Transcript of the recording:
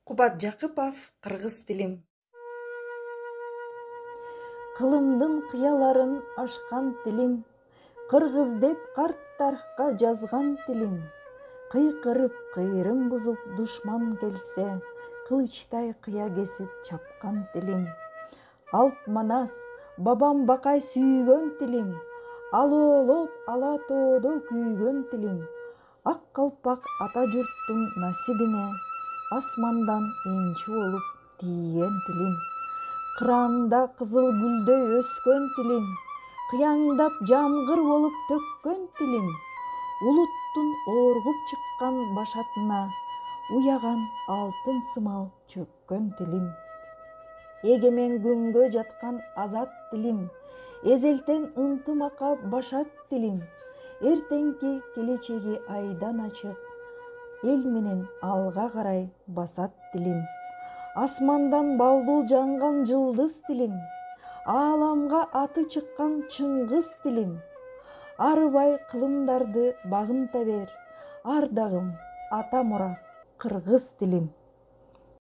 Кубат Жакыпов, кыргыз тилим. Кылымдын кыяларын ашкан тилим, кыргыз деп карт тарыхка жазган тилим. Кыйкырып, кыйрым бузуп душман келсе, кылычтай кыя кесип чапкан тилим. Алп манас, бабам бакай сүйгөн тилим, алоолоп ала тоодо күйгөн тилим. Ак калпак ата журттун насибине, асмандан энчи болуп тийген тилим. Кыранында кызыл гүлдөй өскөн тилим, кыяңдап жамгыр болуп төккөн тилим. Улуттун ооргуп чыккан башатына, уяган алтын сымал чөккөн тилим. Эгемен күнгө жаткан азат тилим, эзелтен ынтымакка башат тилим. Эртеңки келечеги айдан ачык, эл менен алга карай басат тилим. Асмандан балбул жанган жылдыз тилим, ааламга аты чыккан Чыңгыз тилим. Арыбай кылымдарды багынта бер, ардагым ата мурас кыргыз тилим.